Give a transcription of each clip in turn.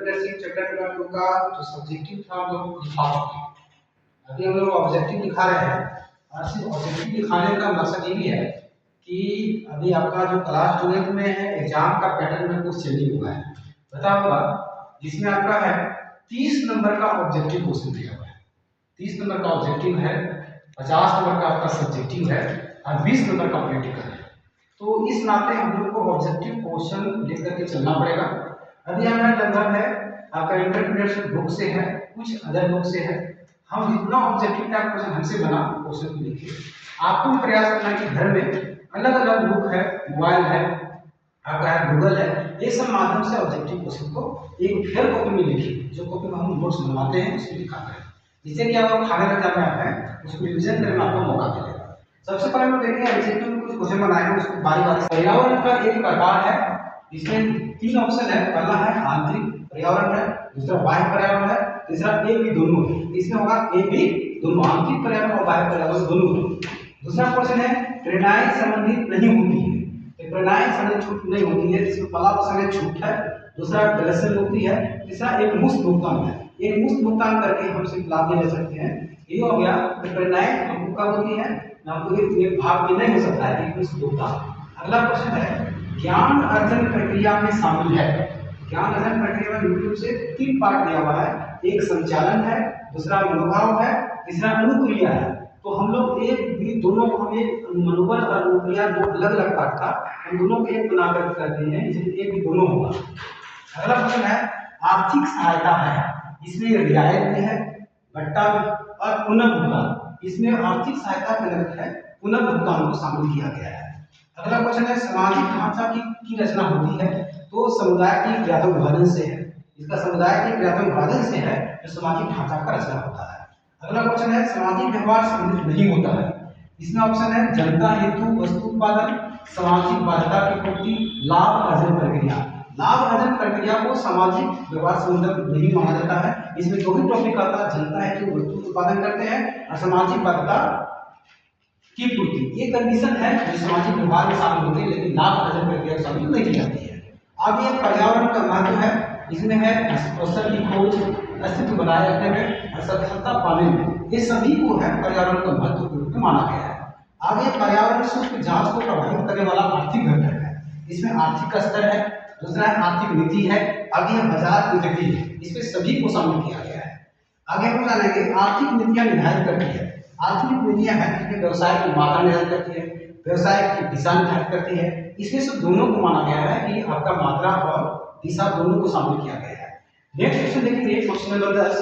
Entrepreneurship chapter number 2 का जो subjective था हम लोग दिखा चुके हैं। अभी हम लोग ऑब्जेक्टिव दिखा रहे हैं और सिर्फ ऑब्जेक्टिव दिखाने का मकसद ये भी है कि अभी आपका जो क्लास 12 में है एग्जाम का पैटर्न में कुछ चेंजिंग हुआ है, पता होगा, जिसमें आपका है 30 नंबर का ऑब्जेक्टिव क्वेश्चन दिया हुआ है। 30 नंबर का ऑब्जेक्टिव है, 50 नंबर का आपका सब्जेक्टिव है और 20 नंबर का प्रैक्टिकल है। तो इस नाते हम लोग को ऑब्जेक्टिव क्वेश्चन लेकर के चलना पड़ेगा। अभी हमारा लगभग है आपका एंटरप्रेन्योरशिप बुक से है, कुछ अदर बुक से है। हम जितना ऑब्जेक्टिव टाइप क्वेश्चन हमसे बना क्वेश्चन को लिखिए। आपको भी प्रयास करना है कि घर में अलग अलग बुक है, मोबाइल है, आपका है गूगल है, ये सब माध्यम से ऑब्जेक्टिव क्वेश्चन को एक फेयर कॉपी में लिखिए। जो कॉपी में हम नोट्स बनवाते हैं उसमें लिखा करें, जिससे कि आप खाने लग जाते हैं उसको रिविजन करने में आपको मौका मिलेगा। सबसे पहले हम देखेंगे एमसीक्यू में कुछ क्वेश्चन बनाए हैं, उसको बारी बारी से। पर्यावरण का एक प्रकार है, इसमें 3 ऑप्शन है। पहला है आंतरिक पर्यावरण है, दूसरा बाह्य पर्यावरण है, तीसरा ए बी दोनों है। इसमें होगा ए बी दोनों, आंतरिक पर्यावरण और बाह्य पर्यावरण दोनों है। दूसरा क्वेश्चन है प्रेरणाएं संबंधित नहीं होती है, प्रेरणाएं संबंधित छूट नहीं होती है, इसमें पहला क्वेश्चन है छूट है, दूसरा गलत मुक्ति है, तीसरा एक मुफ्त भुगतान है। एक मुफ्त भुगतान करके हम सिर्फ लाभ ले सकते हैं, ये हो गया। प्रेरणाएं हमको कब होती है, आपको एक भाग में नहीं हो सकता है, एक मुफ्त भुगतान। अगला क्वेश्चन है ज्ञान अर्जन प्रक्रिया में शामिल है। ज्ञान अर्जन प्रक्रिया में यूट्यूब से 3 पार्ट दिया हुआ है, एक संचालन है, दूसरा मनोभाव है, तीसरा अनुक्रिया है। तो हम लोग एक भी दोनों को हमें मनोबल और अनुक्रिया दो अलग अलग पार्ट था, हम दोनों को एक बनाकर करते हैं, इसलिए एक भी दोनों होगा। अगला क्वेश्चन है आर्थिक सहायता है, इसमें रियायत भी है, बट्टा और पुनर्भुगतान। इसमें आर्थिक सहायता के अंदर है पुनर्भुगतान को शामिल किया गया है। अगला क्वेश्चन है सामाजिक ढांचा की रचना होती है, तो समुदाय के क्रियात्मक विभाजन से है। इसका समुदाय के क्रियात्मक विभाजन से है जो सामाजिक ढांचा का रचना होता है। अगला क्वेश्चन है सामाजिक व्यवहार संबंधित नहीं होता है। इसमें ऑप्शन है जनता हेतु वस्तु उत्पादन, सामाजिक बाध्यता की पूर्ति, लाभ अर्जन प्रक्रिया। लाभ अर्जन प्रक्रिया को सामाजिक व्यवहार संबंधित नहीं माना जाता है। इसमें जो भी टॉपिक आता है जनता हेतु वस्तु उत्पादन करते हैं और सामाजिक बाध्यता की पूर्ति, ये कंडीशन है जो सामाजिक व्यवहार में शामिल होती है, लेकिन लाभ अर्जन प्रक्रिया शामिल नहीं की जाती है। आगे पर्यावरण का महत्व है, इसमें है अवसर की खोज, अस्तित्व बनाए रखने में और सफलता पाने में, ये सभी को है पर्यावरण का महत्व के रूप में माना गया है। आगे पर्यावरण सूक्ष्म जांच को प्रभावित करने वाला आर्थिक घटक है, इसमें आर्थिक स्तर है, दूसरा है आर्थिक नीति है, आगे बाजार की गति है, इसमें सभी को शामिल किया गया है। आगे हम जानेंगे आर्थिक नीतियां निर्धारित करती है। आर्थिक नीतियां हैं जिसमें व्यवसाय की मात्रा निर्धारित करती है, व्यवसाय की दिशा निर्धारित करती है। इसमें से दोनों को माना गया है कि आपका मात्रा और दिशा दोनों को शामिल किया गया है। नेक्स्ट क्वेश्चन देखिए, क्वेश्चन नंबर 10,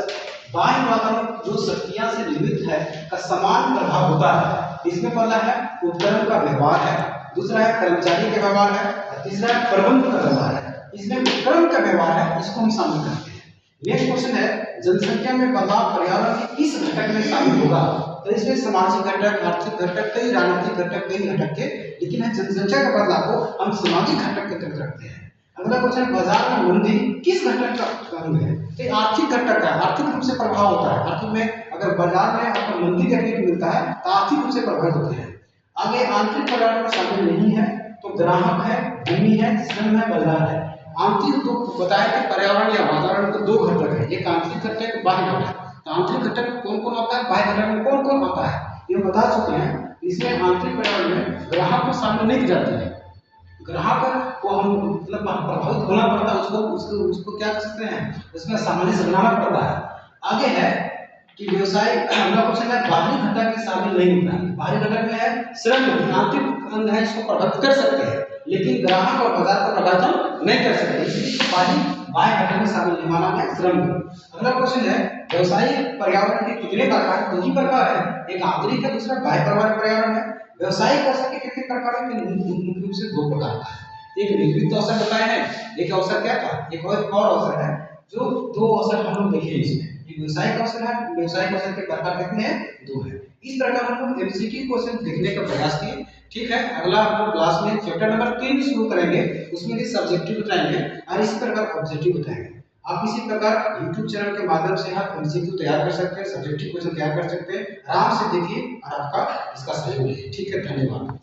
बाह्य वातावरण जो शक्तियां से निर्मित है का समान प्रभाव होता है। इसमें पहला है उपकरण का व्यवहार है, दूसरा है कर्मचारी का व्यवहार है, तीसरा है प्रबंध का व्यवहार है। इसमें उपकरण का व्यवहार है, इसको हम शामिल करते हैं। नेक्स्ट क्वेश्चन है जनसंख्या में बदलाव पर्यावरण के किस घटक में शामिल होगा। तो इसमें सामाजिक घटक, आर्थिक घटक, कई राजनीतिक घटक, कई घटक के, लेकिन जनसंख्या के बदलाव को हम सामाजिक घटक के तहत रखते हैं। अगला क्वेश्चन बाजार में मंदी किस घटक का अंग है। तो आर्थिक घटक का आर्थिक रूप से प्रभाव होता है। आर्थिक में अगर बाजार में आपको मंदी देखने को मिलता है तो आर्थिक रूप से प्रभावित होते हैं। आगे आंतरिक पर्यावरण में शामिल नहीं है, तो ग्राहक है, भूमि है, श्रम है, बाजार है। आंतरिक तो बताया कि पर्यावरण या वातावरण के 2 घटक है, एक आंतरिक घटक, बाह्य घटक। तो आंतरिक घटक कौन कौन होता है, बाह्य घटक में कौन कौन होता है, ये बता चुके हैं। इसमें आंतरिक पर्यावरण में ग्राहक को शामिल नहीं की जाती है। ग्राहक को हम मतलब प्रभावित होना पड़ता है, उसको क्या कर सकते हैं, उसमें सामने से बनाना पड़ता है। आगे है कि व्यवसाय, अगला क्वेश्चन है बाहरी घटक में शामिल नहीं होता है। बाहरी घटक में है श्रम, आंतरिक अंग है, इसको प्रभावित कर सकते हैं लेकिन ग्राहक और बाजार को प्रभावित नहीं कर सकते, इसलिए बाह्य घटक में शामिल नहीं माना गया श्रम। अगला क्वेश्चन है व्यवसायिक पर्यावरण के कितने प्रकार, 2 ही प्रकार है, एक आंतरिक है, दूसरा बाह्य पर्यावरण है। व्यवसायिक अवसर के कितने प्रकार है, मुख्य रूप से 2 प्रकार का है। एक निवृत्त अवसर बताए हैं, एक अवसर क्या था, एक और अवसर है, जो 2 अवसर हम लोग देखे इसमें। एक व्यवसायिक अवसर है, व्यवसायिक अवसर के प्रकार कितने हैं, 2 है। इस प्रकार हम लोग एमसीक्यू क्वेश्चन देखने का प्रयास किए। ठीक है, अगला हम लोग क्लास में चैप्टर नंबर 3 शुरू करेंगे, उसमें भी सब्जेक्टिव बताएंगे और इसी प्रकार ऑब्जेक्टिव बताएंगे। आप इसी प्रकार YouTube चैनल के माध्यम से आप एमसीक्यू तैयार कर सकते हैं, सब्जेक्टिव क्वेश्चन तैयार कर सकते हैं। आराम से देखिए और आपका इसका सहयोग लीजिए। ठीक है, धन्यवाद।